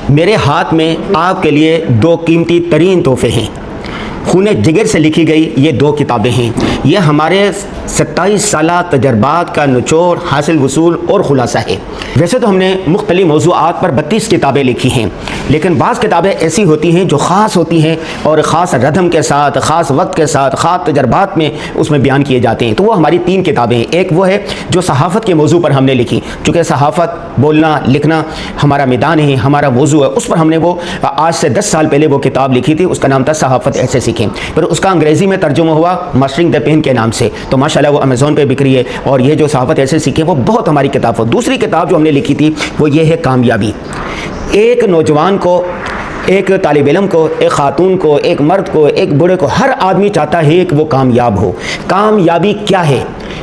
میرے ہاتھ میں آپ کے لیے دو قیمتی ترین تحفے ہیں۔ خون جگر سے لکھی گئی یہ دو کتابیں ہیں۔ یہ ہمارے 27 سالہ تجربات کا نچوڑ، حاصل وصول اور خلاصہ ہے۔ ویسے تو ہم نے مختلف موضوعات پر 32 کتابیں لکھی ہیں، لیکن بعض کتابیں ایسی ہوتی ہیں جو خاص ہوتی ہیں اور خاص ردھم کے ساتھ، خاص وقت کے ساتھ، خاص تجربات میں اس میں بیان کیے جاتے ہیں۔ تو وہ ہماری 3 کتابیں ہیں۔ ایک وہ ہے جو صحافت کے موضوع پر ہم نے لکھی، چونکہ صحافت، بولنا، لکھنا ہمارا میدان ہے، ہمارا موضوع ہے، اس پر ہم نے وہ آج سے 10 سال پہلے وہ کتاب لکھی تھی، اس کا نام تھا صحافت ایسے سیکھیں۔ پھر اس کا انگریزی میں ترجمہ ہوا ماسٹرنگ دا پین کے نام سے، تو ماشاءاللہ وہ امیزون پہ بک رہی ہے، اور یہ جو صحافت ایسے سیکھیں وہ بہت ہماری کتاب ہو۔ دوسری کتاب جو ہم نے لکھی تھی وہ یہ ہے کامیابی۔ ایک نوجوان کو، ایک طالب علم کو، ایک خاتون کو، ایک مرد کو، ایک بوڑھے کو، ہر آدمی چاہتا ہے کہ وہ کامیاب ہو۔ کامیابی کیا ہے؟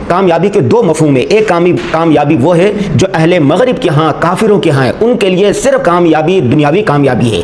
کامیابی کے 2 مفہوم ہیں۔ ایک کامیابی وہ ہے جو اہل مغرب کے ہاں، کافروں کے ہاں ہے، ان کے لیے صرف کامیابی دنیاوی کامیابی ہے،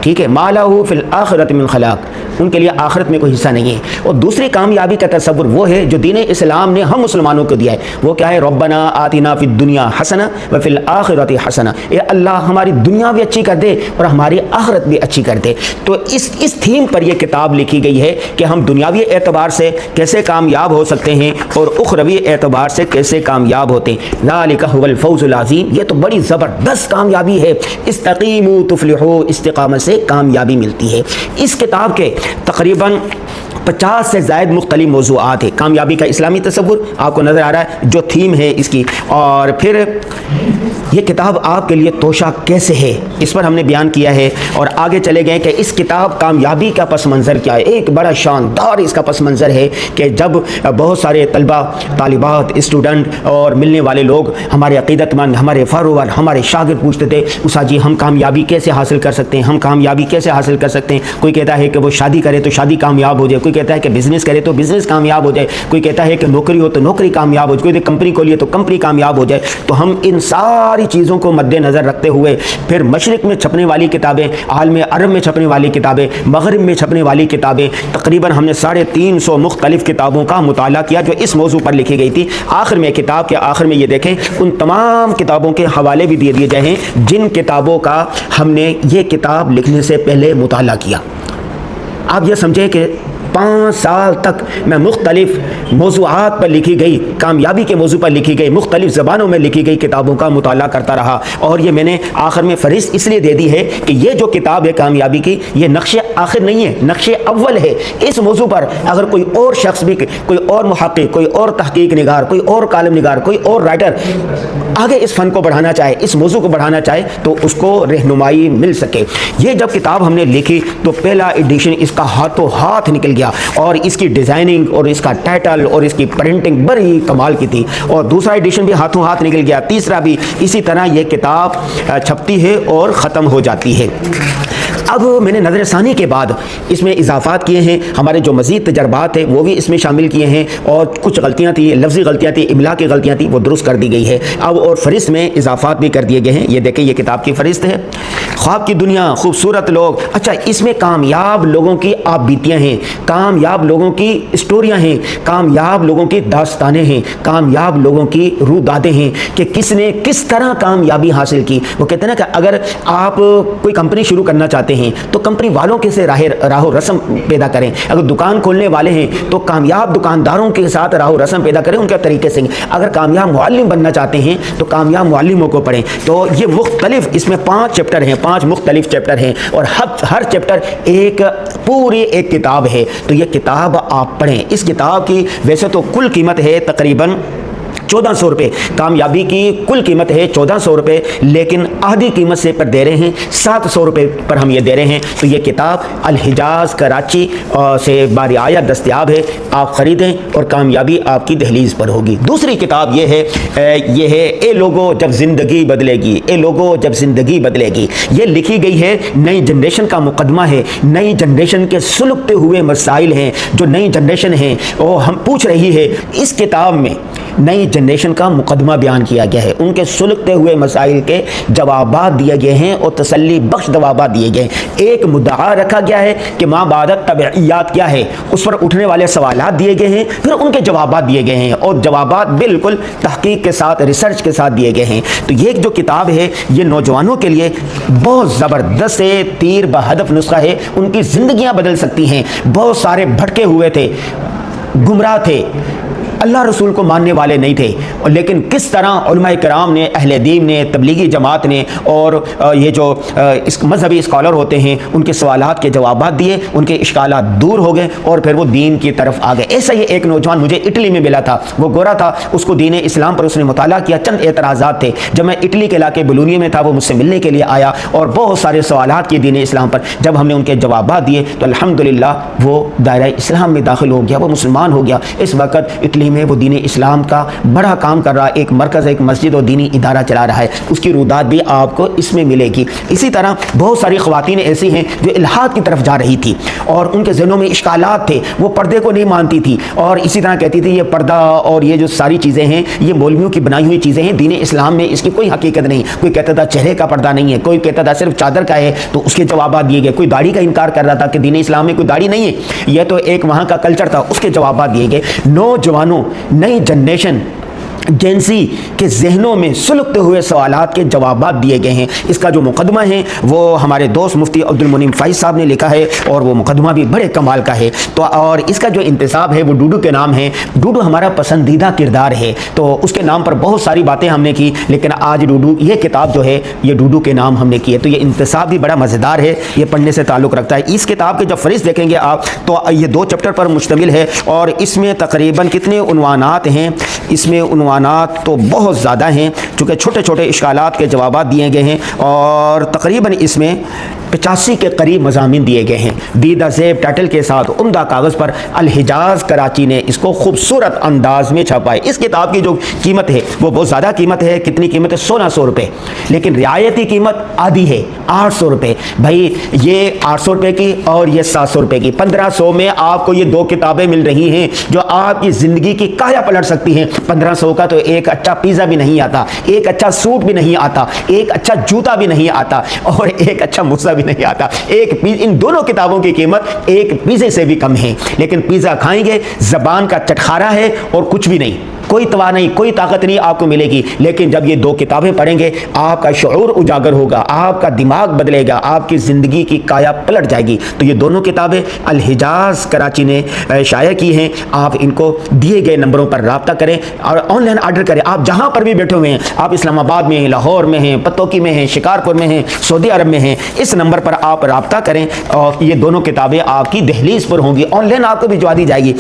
ٹھیک ہے، ما لہ فی الآخرۃ من خلاق، ان کے لیے آخرت میں کوئی حصہ نہیں ہے۔ اور دوسری کامیابی کا تصور وہ ہے جو دین اسلام نے ہم مسلمانوں کو دیا ہے، وہ کیا ہے؟ ربنا آتنا فی الدنیا حسنہ وفی الآخرۃ حسنہ، اے اللہ ہماری دنیا بھی اچھی کر دے اور ہماری آخرت بھی اچھی کر دے۔ تو اس تھیم پر یہ کتاب لکھی گئی ہے کہ ہم دنیاوی اعتبار سے کیسے کامیاب ہو سکتے ہیں اور اخروی اعتبار سے کیسے کامیاب ہوتے ہیں۔ ذالک هو الفوز العظیم، یہ تو بڑی زبردست کامیابی ہے۔ استقیموا تفلحوا، استقامت سے کامیابی ملتی ہے۔ اس کتاب کے تقریباً 50 سے زائد مختلف موضوعات ہیں۔ کامیابی کا اسلامی تصور آپ کو نظر آ رہا ہے جو تھیم ہے اس کی، اور پھر یہ کتاب آپ کے لیے توشہ کیسے ہے اس پر ہم نے بیان کیا ہے، اور آگے چلے گئے کہ اس کتاب کامیابی کا پس منظر کیا ہے۔ ایک بڑا شاندار اس کا پس منظر ہے کہ جب بہت سارے طلبہ، طالبات، اسٹوڈنٹ اور ملنے والے لوگ، ہمارے عقیدت مند، ہمارے فالوور، ہمارے شاگرد پوچھتے تھے اسا جی ہم کامیابی کیسے حاصل کر سکتے ہیں، ہم کامیابی کیسے حاصل کر سکتے ہیں؟ کوئی کہتا ہے کہ وہ شادی کرے تو شادی کامیاب ہو جائے، کوئی کہتا ہے کہ بزنس کرے تو بزنس کامیاب ہو جائے، کوئی کہتا ہے کہ نوکری ہو تو نوکری کامیاب ہو جائے، کوئی کمپنی کھولیے تو کمپنی کامیاب ہو جائے۔ تو ہم ان ساری چیزوں کو مد نظر رکھتے ہوئے پھر مشرق میں چھپنے والی کتابیں، عالم عرب میں چھپنے والی کتابیں، مغرب میں چھپنے والی کتابیں، تقریباً ہم نے 350 مختلف کتابوں کا مطالعہ کیا جو اس موضوع پر لکھی گئی تھی۔ آخر میں کتاب کے آخر میں یہ دیکھیں ان تمام کتابوں کے حوالے بھی دیے جائیں ہیں جن کتابوں کا ہم نے یہ کتاب لکھنے سے پہلے مطالعہ کیا۔ آپ یہ سمجھیں کہ 5 سال تک میں مختلف موضوعات پر لکھی گئی، کامیابی کے موضوع پر لکھی گئی، مختلف زبانوں میں لکھی گئی کتابوں کا مطالعہ کرتا رہا، اور یہ میں نے آخر میں فہرست اس لیے دے دی ہے کہ یہ جو کتاب ہے کامیابی کی، یہ نقش آخر نہیں ہے، نقش اول ہے۔ اس موضوع پر اگر کوئی اور شخص بھی، کوئی اور محقق، کوئی اور تحقیق نگار، کوئی اور کالم نگار، کوئی اور رائٹر آگے اس فن کو بڑھانا چاہے، اس موضوع کو بڑھانا چاہے تو اس کو رہنمائی مل سکے۔ یہ جب کتاب ہم نے لکھی تو پہلا ایڈیشن اس کا ہاتھوں ہاتھ نکل گیا، اور اس کی ڈیزائننگ اور اس کا ٹائٹل اور اس کی پرنٹنگ بڑی کمال کی تھی، اور دوسرا ایڈیشن بھی ہاتھوں ہاتھ نکل گیا، تیسرا بھی اسی طرح یہ کتاب چھپتی ہے اور ختم ہو جاتی ہے۔ اب میں نے نظر ثانی کے بعد اس میں اضافات کیے ہیں، ہمارے جو مزید تجربات ہیں وہ بھی اس میں شامل کیے ہیں، اور کچھ غلطیاں تھیں، لفظی غلطیاں تھیں، املا کی غلطیاں تھیں، وہ درست کر دی گئی ہے اب، اور فہرست میں اضافات بھی کر دیے گئے ہیں۔ یہ دیکھیں یہ کتاب کی فہرست ہے۔ خواب کی دنیا، خوبصورت لوگ، اچھا اس میں کامیاب لوگوں کی آپ بیتیاں ہیں، کامیاب لوگوں کی اسٹوریاں ہیں، کامیاب لوگوں کی داستانیں ہیں، کامیاب لوگوں کی رودادیں ہیں کہ کس نے کس طرح کامیابی حاصل کی۔ وہ کہتے ہیں نا کہ اگر آپ کوئی کمپنی شروع کرنا چاہتے ہیں تو کمپنی والوں کے سے راہ و رسم پیدا کریں، اگر دکان کھولنے والے ہیں تو کامیاب دکانداروں کے ساتھ راہ و رسم پیدا کریں، ان کے طریقے سے، اگر کامیاب معلم بننا چاہتے ہیں تو کامیاب معلموں کو پڑھیں۔ تو یہ مختلف، اس میں 5 چیپٹر ہیں، 5 مختلف چیپٹر ہیں، اور ہر چیپٹر ایک پوری ایک کتاب ہے۔ تو یہ کتاب آپ پڑھیں۔ اس کتاب کی ویسے تو کل قیمت ہے تقریباً 1400 روپے، کامیابی کی کل قیمت ہے 1400 روپے، لیکن آدھی قیمت سے پر دے رہے ہیں 700 روپے پر ہم یہ دے رہے ہیں۔ تو یہ کتاب الحجاز کراچی سے برعایت دستیاب ہے، آپ خریدیں اور کامیابی آپ کی دہلیز پر ہوگی۔ دوسری کتاب یہ ہے اے لوگو جب زندگی بدلے گی، اے لوگو جب زندگی بدلے گی۔ یہ لکھی گئی ہے نئی جنریشن کا مقدمہ ہے، نئی جنریشن کے سلگتے ہوئے مسائل ہیں جو نئی جنریشن ہیں وہ ہم پوچھ رہی ہے۔ اس کتاب میں نئی جنریشن کا مقدمہ بیان کیا گیا ہے، ان کے سلگتے ہوئے مسائل کے جوابات دیے گئے ہیں اور تسلی بخش جوابات دیے گئے ہیں۔ ایک مدعا رکھا گیا ہے کہ ماں بعد تبعیات کیا ہے، اس پر اٹھنے والے سوالات دیے گئے ہیں، پھر ان کے جوابات دیے گئے ہیں اور جوابات بالکل تحقیق کے ساتھ، ریسرچ کے ساتھ دیے گئے ہیں۔ تو یہ جو کتاب ہے یہ نوجوانوں کے لیے بہت زبردست تیر بہدف نسخہ ہے، ان کی زندگیاں بدل سکتی ہیں۔ بہت سارے بھٹکے ہوئے تھے، گمراہ تھے، اللہ رسول کو ماننے والے نہیں تھے، لیکن کس طرح علماء کرام نے، اہل دین نے، تبلیغی جماعت نے اور یہ جو مذہبی اسکالر ہوتے ہیں ان کے سوالات کے جوابات دیے، ان کے اشکالات دور ہو گئے اور پھر وہ دین کی طرف آ گئے۔ ایسا ہی ایک نوجوان مجھے اٹلی میں ملا تھا، وہ گورا تھا، اس کو دین اسلام پر اس نے مطالعہ کیا، چند اعتراضات تھے۔ جب میں اٹلی کے علاقے بلونیے میں تھا وہ مجھ سے ملنے کے لیے آیا اور بہت سارے سوالات کیے دین اسلام پر۔ جب ہم نے ان کے جوابات دیے تو الحمدللہ وہ دائرہ اسلام میں داخل ہو گیا، وہ مسلمان ہو گیا۔ اس وقت اٹلی میں وہ دین اسلام کا بڑا کام کر رہا ہے، ایک مرکز، ایک مسجد اور دینی ادارہ چلا رہا ہے، اس کی رودات بھی آپ کو اس میں ملے گی۔ اسی طرح بہت ساری خواتین ایسی ہیں جو الحاد کی طرف جا رہی تھی اور ان کے ذہنوں میں اشکالات تھے، وہ پردے کو نہیں مانتی تھی اور اسی طرح کہتی تھی یہ پردہ اور یہ جو ساری چیزیں ہیں یہ مولویوں کی بنائی ہوئی چیزیں ہیں، دین اسلام میں اس کی کوئی حقیقت نہیں۔ کوئی کہتا تھا چہرے کا پردہ نہیں ہے، کوئی کہتا تھا صرف چادر کا ہے، تو اس کے جوابات دیے گئے۔ کوئی داڑھی کا انکار کر رہا تھا کہ دین اسلام میں کوئی داڑھی نہیں ہے، یہ تو ایک وہاں کا کلچر تھا، اس کے جوابات دیے گئے۔ نوجوانوں، نئی جنریشن جنسی کے ذہنوں میں سلگتے ہوئے سوالات کے جوابات دیے گئے ہیں۔ اس کا جو مقدمہ ہے وہ ہمارے دوست مفتی عبد المنعم فیض صاحب نے لکھا ہے اور وہ مقدمہ بھی بڑے کمال کا ہے۔ تو اور اس کا جو انتصاب ہے وہ ڈوڈو کے نام ہے۔ ڈوڈو ہمارا پسندیدہ کردار ہے، تو اس کے نام پر بہت ساری باتیں ہم نے کی، لیکن آج ڈوڈو، یہ کتاب جو ہے یہ ڈوڈو کے نام ہم نے کی ہے۔ تو یہ انتصاب بھی بڑا مزیدار ہے، یہ پڑھنے سے تعلق رکھتا ہے۔ اس کتاب کے جب فہرست دیکھیں گے آپ تو یہ 2 چیپٹر پر مشتمل ہے اور اس میں تقریباً کتنے عنوانات ہیں، اس میں عنوانات تو بہت زیادہ ہیں چونکہ چھوٹے چھوٹے اشکالات کے جوابات دیے گئے ہیں اور تقریباً اس میں 85 کے قریب مضامین دیے گئے ہیں۔ دیدہ زیب ٹائٹل کے ساتھ عمدہ کاغذ پر الحجاز کراچی نے اس کو خوبصورت انداز میں چھپا ہے۔ اس کتاب کی جو قیمت ہے وہ بہت زیادہ قیمت ہے۔ کتنی قیمت ہے؟ 1600 روپے، لیکن رعایتی قیمت آدھی ہے، 800 روپے۔ بھائی یہ 800 روپے کی اور یہ 700 روپے کی، 1500 میں آپ کو یہ 2 کتابیں مل رہی ہیں جو آپ کی زندگی کی کایا پلٹ سکتی ہیں۔ 1500 کا تو ایک اچھا پیزا بھی نہیں آتا، ایک اچھا سوٹ بھی نہیں آتا، ایک اچھا جوتا بھی نہیں آتا اور ایک اچھا موزہ بھی نہیں آتا۔ ان دونوں کتابوں کی قیمت ایک پیزے سے بھی کم ہے، لیکن پیزا کھائیں گے زبان کا چٹخارا ہے اور کچھ بھی نہیں، کوئی توا نہیں، کوئی طاقت نہیں آپ کو ملے گی۔ لیکن جب یہ 2 کتابیں پڑھیں گے آپ کا شعور اجاگر ہوگا، آپ کا دماغ بدلے گا، آپ کی زندگی کی کایا پلٹ جائے گی۔ تو یہ دونوں کتابیں الحجاز کراچی نے شائع کی ہیں۔ آپ ان کو دیے گئے نمبروں پر رابطہ کریں اور آن لائن آرڈر کریں۔ آپ جہاں پر بھی بیٹھے ہوئے ہیں، آپ اسلام آباد میں ہیں، لاہور میں ہیں، پتوکی میں ہیں، شکارپور میں ہیں، سعودی عرب میں ہیں، اس نمبر پر آپ رابطہ کریں اور یہ دونوں کتابیں آپ کی دہلیز پر ہوں گی، آن لائن آپ کو بھجوا دی جائے گی۔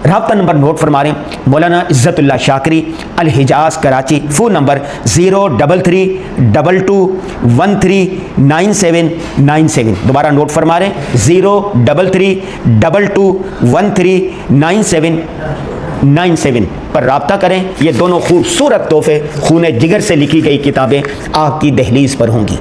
رابطہ نمبر نوٹ فرما رہے ہیں، مولانا عزت اللہ شاکری، الحجاز کراچی، فون نمبر 03322139797۔ دوبارہ نوٹ فرما رہے ہیں 03322139797 پر رابطہ کریں۔ یہ دونوں خوبصورت تحفے خون جگر سے لکھی گئی کتابیں آپ کی دہلیز پر ہوں گی۔